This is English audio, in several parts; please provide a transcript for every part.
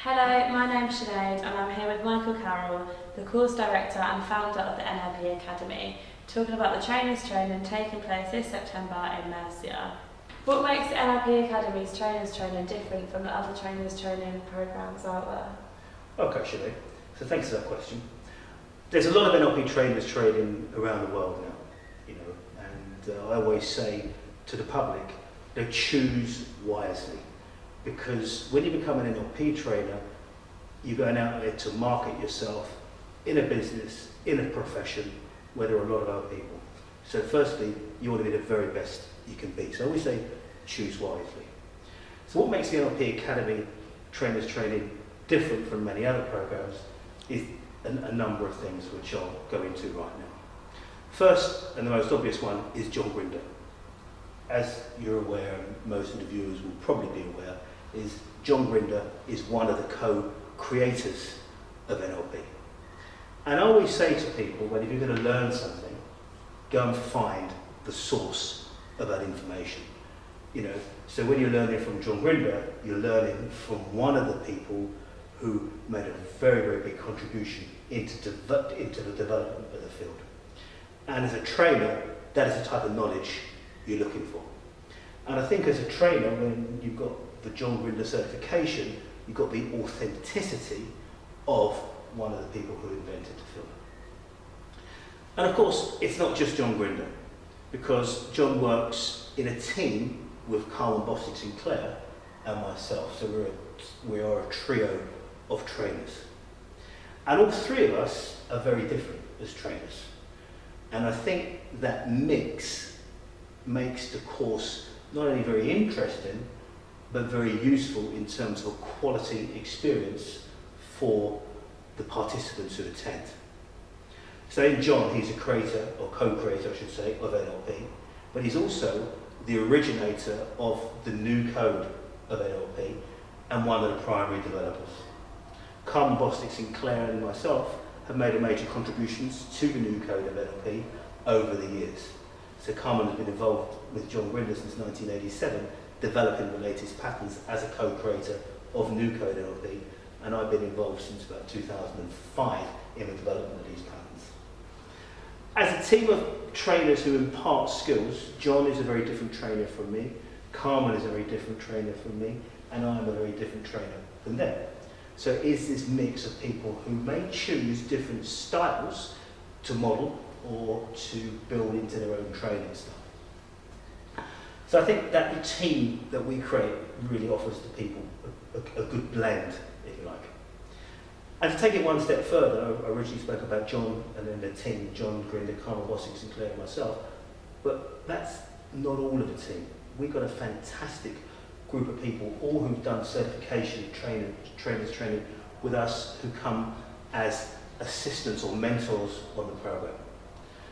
Hello, my name's Sinead and I'm here with Michael Carroll, the course director and founder of the NLP Academy, talking about the Trainers Training taking place this September in Murcia. What makes the NLP Academy's Trainers Training different from the other Trainers Training programmes out there? Okay, Sinead. So thanks for that question. There's a lot of NLP trainers training around the world now, and I always say to the public, choose wisely. Because when you become an NLP trainer, you're going out there to market yourself in a business, in a profession, where there are a lot of other people. So firstly, you want to be the very best you can be. So I always say, choose wisely. So what makes the NLP Academy Trainers Training different from many other programs is a number of things which I'll go into right now. First, and the most obvious one, is John Grinder. As you're aware, and most of the viewers will probably be aware, is John Grinder is one of the co-creators of NLP. And I always say to people, well, if you're going to learn something, go and find the source of that information. So when you're learning from John Grinder, you're learning from one of the people who made a very, very big contribution into the development of the field. And as a trainer, that is the type of knowledge you're looking for. And I think as a trainer, when you've got the John Grinder certification, you've got the authenticity of one of the people who invented the field. And of course, it's not just John Grinder, because John works in a team with Carmen Bostic St Clair and myself. So we are a trio of trainers. And all three of us are very different as trainers. And I think that mix makes the course not only very interesting, but very useful in terms of a quality experience for the participants who attend. So in John, he's a creator, or co-creator I should say, of NLP, but he's also the originator of the new code of NLP and one of the primary developers. Carmen Bostic St Clair and myself have made major contributions to the new code of NLP over the years. So Carmen has been involved with John Grinder since 1987, developing the latest patterns as a co-creator of new code NLP, and I've been involved since about 2005 in the development of these patterns. As a team of trainers who impart skills, John is a very different trainer from me, Carmen is a very different trainer from me, and I'm a very different trainer from them. So it is this mix of people who may choose different styles to model or to build into their own training style. So I think that the team that we create really offers the people a good blend, if you like. And to take it one step further, I originally spoke about John and then the team, John Grinder, Carmen Bostic St Clair and myself, but that's not all of the team. We've got a fantastic group of people, all who've done certification trainers training with us, who come as assistants or mentors on the program.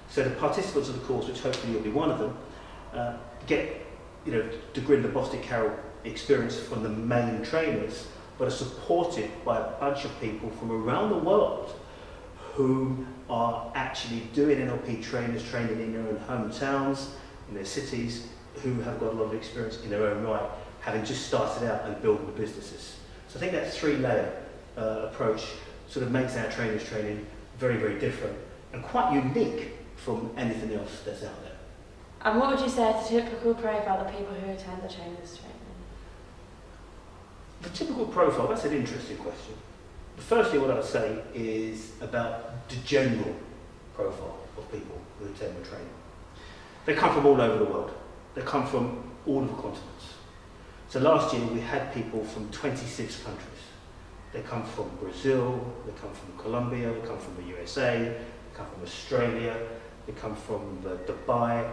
So the participants of the course, which hopefully you'll be one of them, get the Grinder Bostic Carroll experience from the main trainers, but are supported by a bunch of people from around the world who are actually doing NLP trainers training in their own hometowns, in their cities, who have got a lot of experience in their own right, having just started out and building businesses. So I think that three-layer approach sort of makes our trainers training very, very different and quite unique from anything else that's out there. And what would you say is the typical profile of the people who attend the Trainers Training? The typical profile, that's an interesting question. Firstly, what I would say is about the general profile of people who attend the training. They come from all over the world. They come from all of the continents. So last year we had people from 26 countries. They come from Brazil, they come from Colombia, they come from the USA, they come from Australia, they come from Dubai,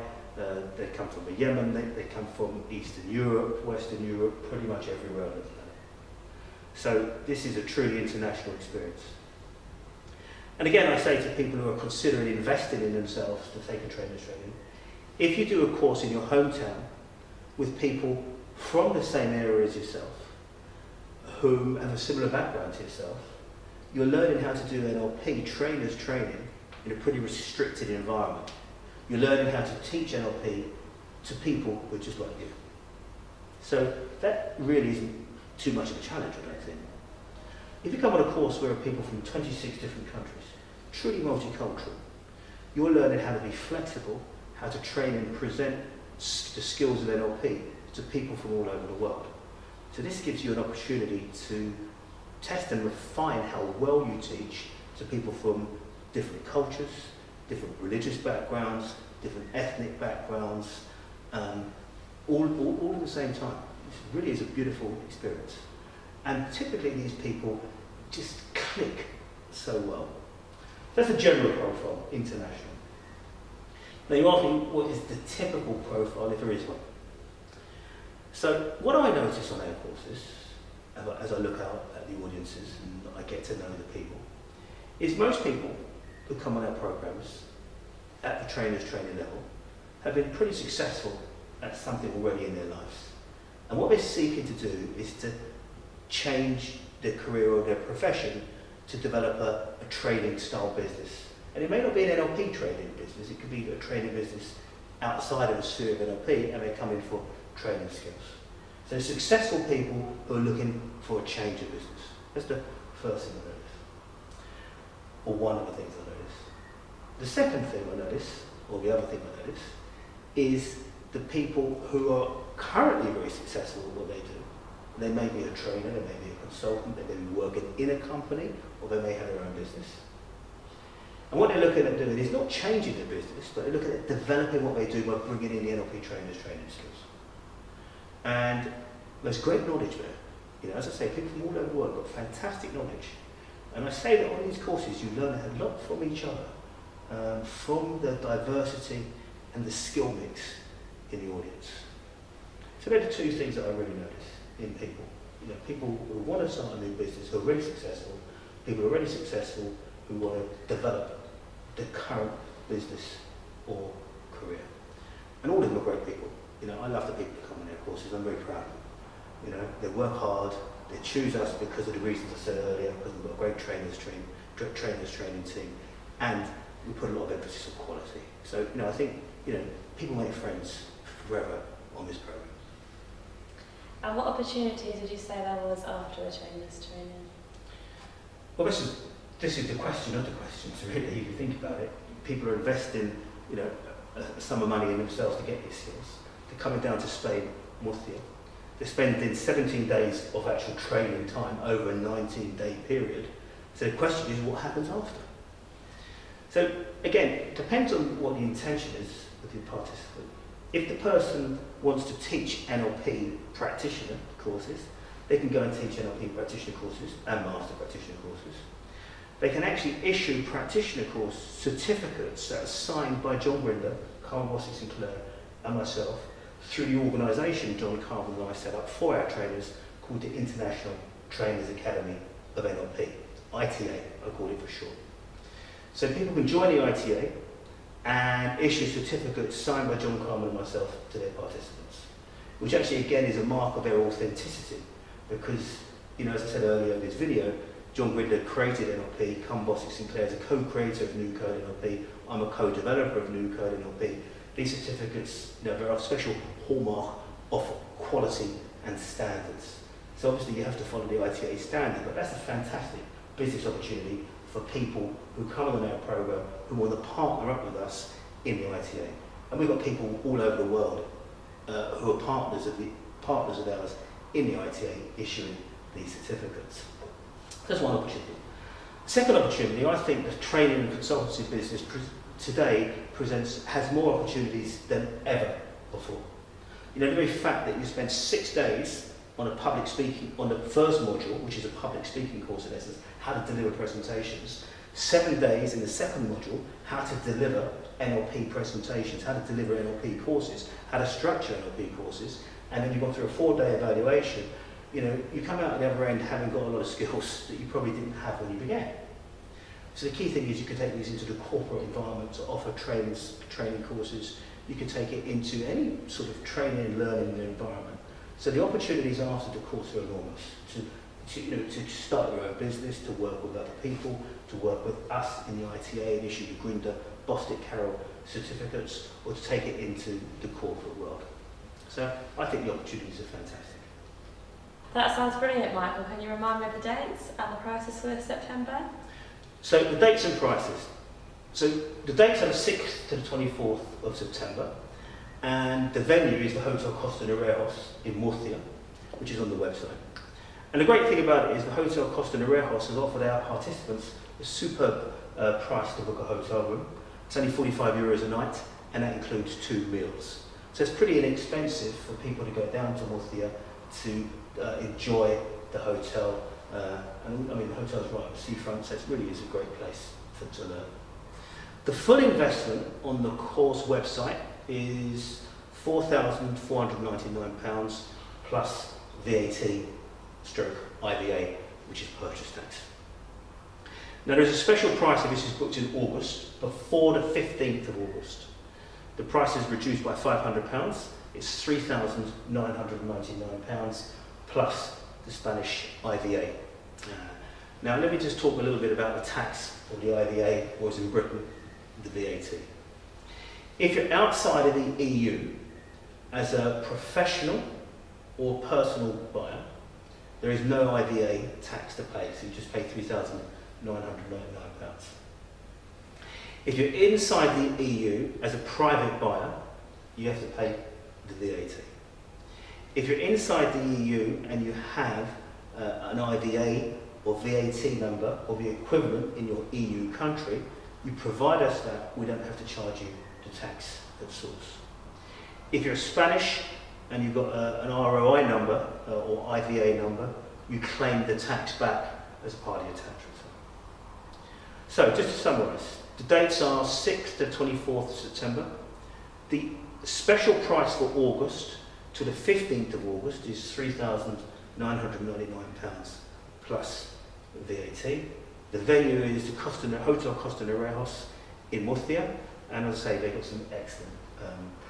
they come from Yemen, they come from Eastern Europe, Western Europe, pretty much everywhere on the planet. So this is a truly international experience. And again, I say to people who are considering investing in themselves to take a trainers training, if you do a course in your hometown with people from the same area as yourself, who have a similar background to yourself, you're learning how to do NLP trainers training in a pretty restricted environment. You're learning how to teach NLP to people who are just like you. So that really isn't too much of a challenge, I don't think. If you come on a course where people from 26 different countries, truly multicultural, you're learning how to be flexible, how to train and present the skills of NLP to people from all over the world. So this gives you an opportunity to test and refine how well you teach to people from different cultures, different religious backgrounds, different ethnic backgrounds, all at the same time. It really is a beautiful experience. And typically these people just click so well. That's a general profile, international. Now you ask me, what is the typical profile, if there is one? So what I notice on our courses, as I look out at the audiences and I get to know the people, is most people who come on our programs at the trainers training level have been pretty successful at something already in their lives. And what they're seeking to do is to change their career or their profession to develop a training style business. And it may not be an NLP training business, it could be a training business outside of the sphere of NLP, and they come in for training skills. So successful people who are looking for a change of business. That's the first thing I notice. Or one of the things I notice. The second thing I notice, or the other thing I notice, is the people who are currently very successful at what they do. They may be a trainer, they may be a consultant, they may be working in a company, or they may have their own business. And what they're looking at doing is not changing their business, but they're looking at developing what they do by bringing in the NLP Trainers Training skills. And there's great knowledge there. You know, as I say, people from all over the world got fantastic knowledge. And I say that on these courses you learn a lot from each other, from the diversity and the skill mix in the audience. So they're the two things that I really notice in people. You know, people who want to start a new business, who are really successful, people who are already successful, who want to develop their current business or career. And all of them are great people. You know, I love the people who come on their courses, I'm very proud of them. You know, they work hard, they choose us because of the reasons I said earlier, because we've got a great trainers training team, and we put a lot of emphasis on quality. So, you know, I think, you know, people make friends forever on this program. And what opportunities would you say there was after the trainers training? Well, this is the question of the questions, really, if you think about it. People are investing, you know, a sum of money in themselves to get these skills. They're coming down to Spain, Murcia. They're spending 17 days of actual training time over a 19-day period. So the question is, what happens after? So again, it depends on what the intention is of the participant. If the person wants to teach NLP practitioner courses, they can go and teach NLP practitioner courses and master practitioner courses. They can actually issue practitioner course certificates that are signed by John Grinder, Carmen Bostic St Clair, and myself through the organisation John, Carmen and I set up for our trainers called the International Trainers Academy of NLP, ITA, I call it for short. So people can join the ITA and issue certificates signed by John, Carmen and myself to their participants, which actually again is a mark of their authenticity because, you know, as I said earlier in this video, John Grinder created NLP, Carmen Bostic St Clair is a co-creator of New Code NLP, I'm a co-developer of New Code NLP. These certificates, you know, they're a special hallmark of quality and standards. So obviously you have to follow the ITA standard, but that's a fantastic business opportunity for people who come on our program who want to partner up with us in the ITA. And we've got people all over the world who are partners of ours in the ITA issuing these certificates. That's one opportunity. Second opportunity, I think the training and consultancy business today has more opportunities than ever before. You know, the very fact that you spend 6 days on a public speaking, on the first module, which is a public speaking course in essence, how to deliver presentations, 7 days in the second module, how to deliver NLP presentations, how to deliver NLP courses, how to structure NLP courses, and then you've gone through a 4-day evaluation. You know, you come out at the other end having got a lot of skills that you probably didn't have when you began. So the key thing is you can take these into the corporate environment to offer training courses. You can take it into any sort of training and learning environment. So the opportunities after the course are enormous. To start your own business, to work with other people, to work with us in the ITA and issue the Grinder, Bostic Carroll certificates, or to take it into the corporate world. So I think the opportunities are fantastic. That sounds brilliant, Michael. Can you remind me of the dates and the prices for this September? So the dates and prices. So the dates are the 6th to the 24th of September, and the venue is the Hotel Costa Nereos in Murcia, which is on the website. And the great thing about it is the Hotel Costa Nereos has offered our participants a superb price to book a hotel room. It's only €45 a night, and that includes 2 meals. So it's pretty inexpensive for people to go down to Murcia to enjoy the hotel. And I mean, the hotel's right on the seafront, so it really is a great place to learn. The full investment on the course website is £4,499 plus VAT stroke IVA, which is purchase tax. Now there's a special price if this is booked in August, before the 15th of August. The price is reduced by £500, it's £3,999 plus the Spanish IVA. Now let me just talk a little bit about the tax or the IVA, or as in Britain, the VAT. If you're outside of the EU as a professional or personal buyer, there is no IVA tax to pay, so you just pay £3,999. If you're inside the EU as a private buyer, you have to pay the VAT. If you're inside the EU and you have an IVA or VAT number or the equivalent in your EU country, you provide us that, we don't have to charge you the tax at source. If you're Spanish and you've got an ROI number or IVA number, you claim the tax back as part of your tax return. So just to summarise, the dates are 6th to 24th of September. The special price for August to the 15th of August is £3,999 plus VAT. The venue is the Hotel Costa Nereos in Murcia, and as I say, they've got some excellent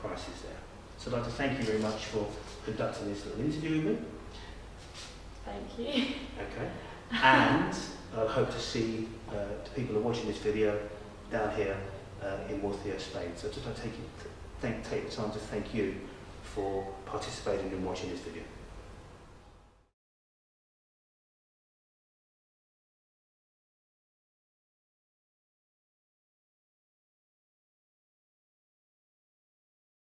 prices there. So I'd like to thank you very much for conducting this little interview with me. Thank you. Okay. And I hope to see the people who are watching this video down here in Murcia, Spain. So just like to take the time to thank you for participating and watching this video.